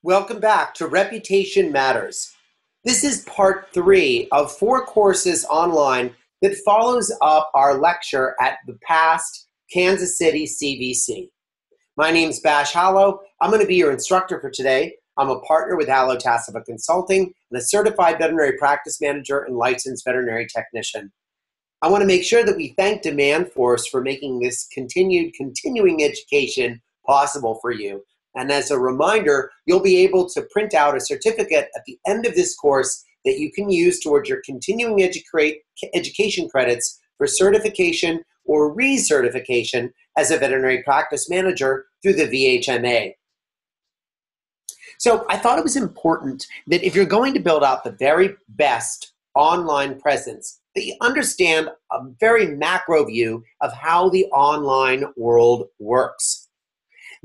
Welcome back to Reputation Matters. This is part 3 of 4 courses online that follows up our lecture at the past Kansas City CVC. My name is Bash Hallow. I'm going to be your instructor for today. I'm a partner with Hallow Tassiva Consulting and a certified veterinary practice manager and licensed veterinary technician. I want to make sure that we thank Demand Force for making this continuing education possible for you. And as a reminder, you'll be able to print out a certificate at the end of this course that you can use towards your continuing education credits for certification or recertification as a veterinary practice manager through the VHMA. So I thought it was important that if you're going to build out the very best online presence, that you understand a very macro view of how the online world works.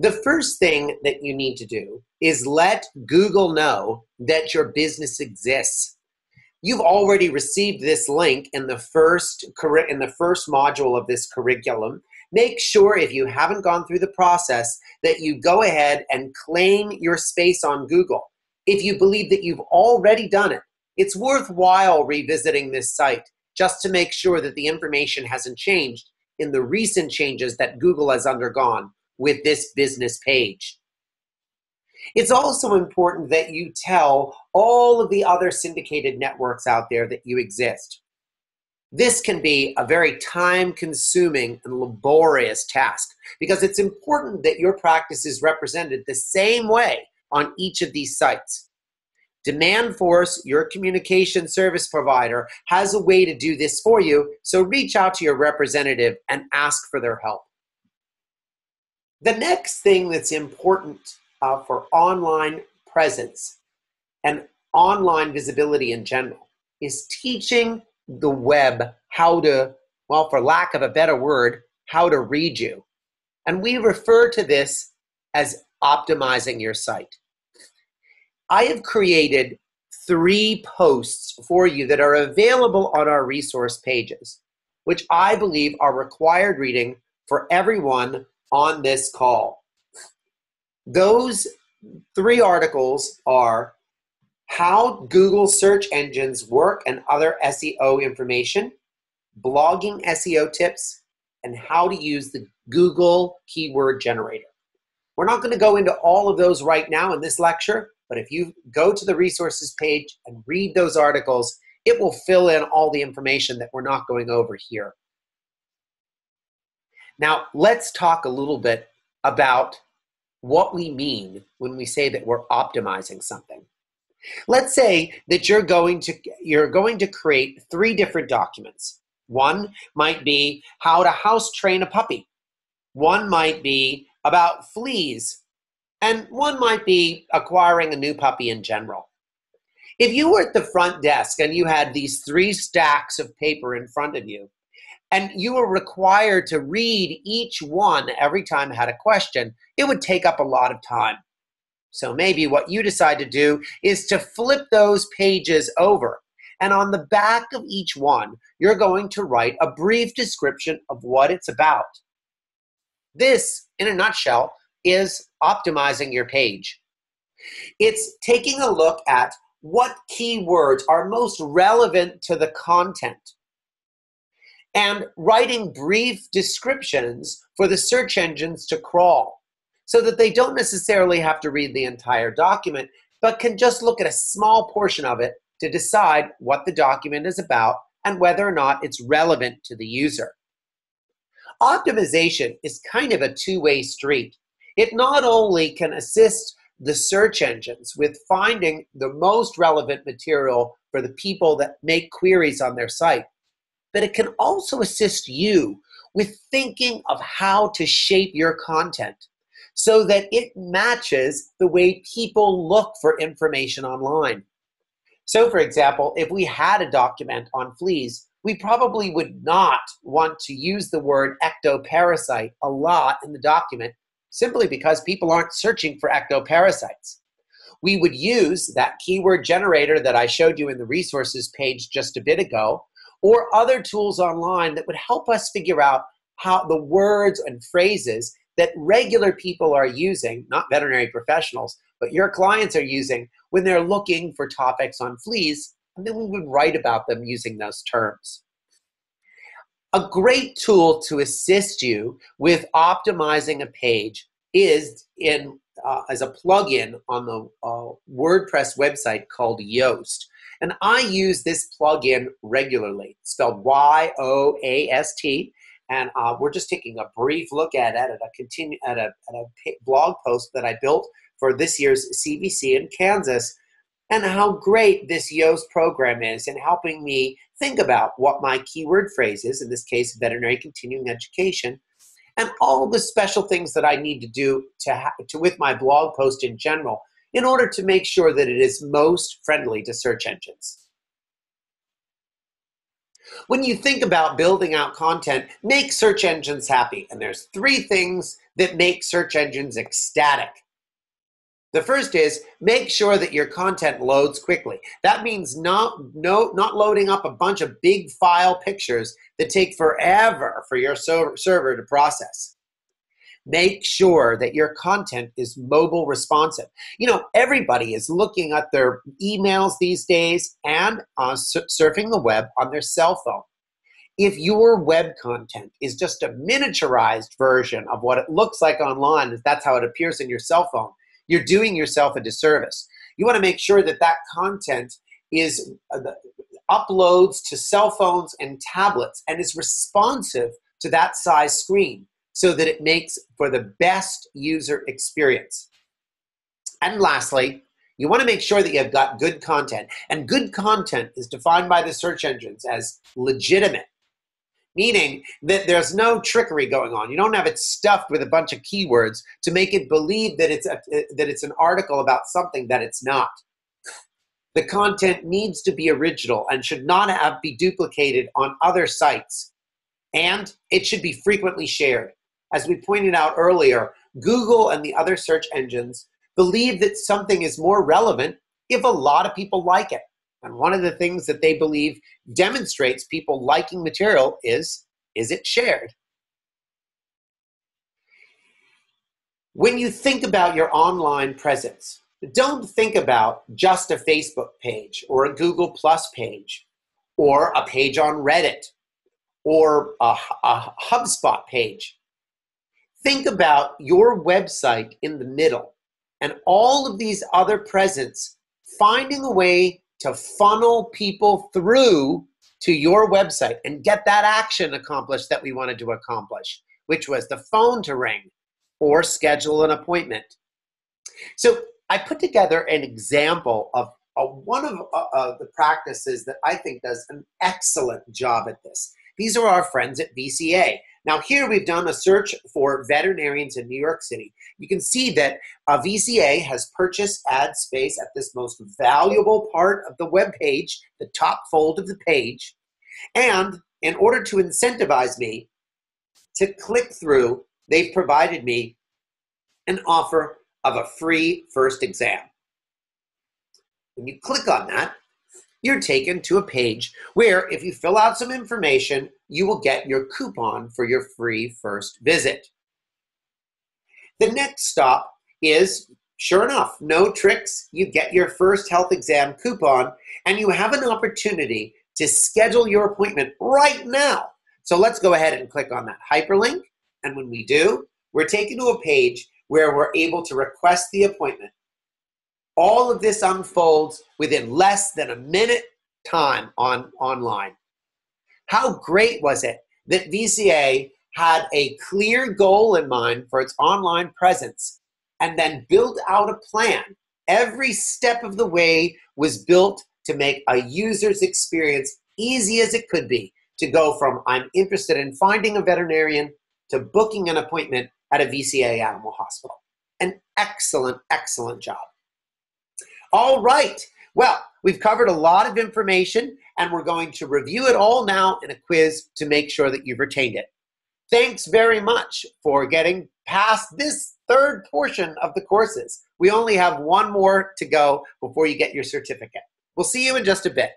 The first thing that you need to do is let Google know that your business exists. You've already received this link in the first module of this curriculum. Make sure, if you haven't gone through the process, that you go ahead and claim your space on Google. If you believe that you've already done it, it's worthwhile revisiting this site just to make sure that the information hasn't changed in the recent changes that Google has undergone with this business page. It's also important that you tell all of the other syndicated networks out there that you exist. This can be a very time-consuming and laborious task because it's important that your practice is represented the same way on each of these sites. Demand Force, your communication service provider, has a way to do this for you, so reach out to your representative and ask for their help. The next thing that's important for online presence and online visibility in general is teaching the web how to, well, for lack of a better word, how to read you. And we refer to this as optimizing your site. I have created 3 posts for you that are available on our resource pages, which I believe are required reading for everyone on this call. Those 3 articles are how Google search engines work and other SEO information, blogging SEO tips, and how to use the Google keyword generator. We're not going to go into all of those right now in this lecture, but if you go to the resources page and read those articles, it will fill in all the information that we're not going over here. Now, let's talk a little bit about what we mean when we say that we're optimizing something. Let's say that you're going to create 3 different documents. One might be how to house train a puppy. One might be about fleas. And one might be acquiring a new puppy in general. If you were at the front desk and you had these 3 stacks of paper in front of you, and you were required to read each one every time I had a question, it would take up a lot of time. So maybe what you decide to do is to flip those pages over. And on the back of each one, you're going to write a brief description of what it's about. This, in a nutshell, is optimizing your page. It's taking a look at what keywords are most relevant to the content and writing brief descriptions for the search engines to crawl so that they don't necessarily have to read the entire document, but can just look at a small portion of it to decide what the document is about and whether or not it's relevant to the user. Optimization is kind of a two-way street. It not only can assist the search engines with finding the most relevant material for the people that make queries on their site, but it can also assist you with thinking of how to shape your content so that it matches the way people look for information online. So, for example, if we had a document on fleas, we probably would not want to use the word ectoparasite a lot in the document simply because people aren't searching for ectoparasites. We would use that keyword generator that I showed you in the resources page just a bit ago, or other tools online that would help us figure out how the words and phrases that regular people are using, not veterinary professionals, but your clients are using when they're looking for topics on fleas, and then we would write about them using those terms. A great tool to assist you with optimizing a page is as a plugin on the WordPress website called Yoast. And I use this plugin regularly, spelled Y-O-A-S-T. And we're just taking a brief look at it at a blog post that I built for this year's CVC in Kansas, and how great this Yoast program is in helping me think about what my keyword phrase is, in this case, veterinary continuing education, and all the special things that I need to do with my blog post in general in order to make sure that it is most friendly to search engines. When you think about building out content, make search engines happy. And there's 3 things that make search engines ecstatic. The first is make sure that your content loads quickly. That means not loading up a bunch of big file pictures that take forever for your server to process. Make sure that your content is mobile responsive. You know, everybody is looking at their emails these days and surfing the web on their cell phone. If your web content is just a miniaturized version of what it looks like online, if that's how it appears in your cell phone, you're doing yourself a disservice. You want to make sure that that content is uploads to cell phones and tablets and is responsive to that size screen so that it makes for the best user experience. And lastly, you want to make sure that you've got good content. And good content is defined by the search engines as legitimate, meaning that there's no trickery going on. You don't have it stuffed with a bunch of keywords to make it believe that it's an article about something that it's not. The content needs to be original and should not be duplicated on other sites. And it should be frequently shared. As we pointed out earlier, Google and the other search engines believe that something is more relevant if a lot of people like it. And one of the things that they believe demonstrates people liking material is it shared? When you think about your online presence, don't think about just a Facebook page or a Google Plus page or a page on Reddit or a HubSpot page. Think about your website in the middle and all of these other presence finding a way to funnel people through to your website and get that action accomplished that we wanted to accomplish, which was the phone to ring or schedule an appointment. So I put together an example of one of the practices that I think does an excellent job at this. These are our friends at VCA. Now here we've done a search for veterinarians in New York City. You can see that VCA has purchased ad space at this most valuable part of the web page, the top fold of the page. And in order to incentivize me to click through, they've provided me an offer of a free first exam. When you click on that, you're taken to a page where if you fill out some information, you will get your coupon for your free first visit. The next stop is, sure enough, no tricks. You get your first health exam coupon and you have an opportunity to schedule your appointment right now. So let's go ahead and click on that hyperlink. And when we do, we're taken to a page where we're able to request the appointment. All of this unfolds within less than a minute time online. How great was it that VCA had a clear goal in mind for its online presence and then built out a plan? Every step of the way was built to make a user's experience easy as it could be, to go from I'm interested in finding a veterinarian to booking an appointment at a VCA animal hospital. An excellent, excellent job. All right, well, we've covered a lot of information and we're going to review it all now in a quiz to make sure that you've retained it. Thanks very much for getting past this third portion of the courses. We only have one more to go before you get your certificate. We'll see you in just a bit.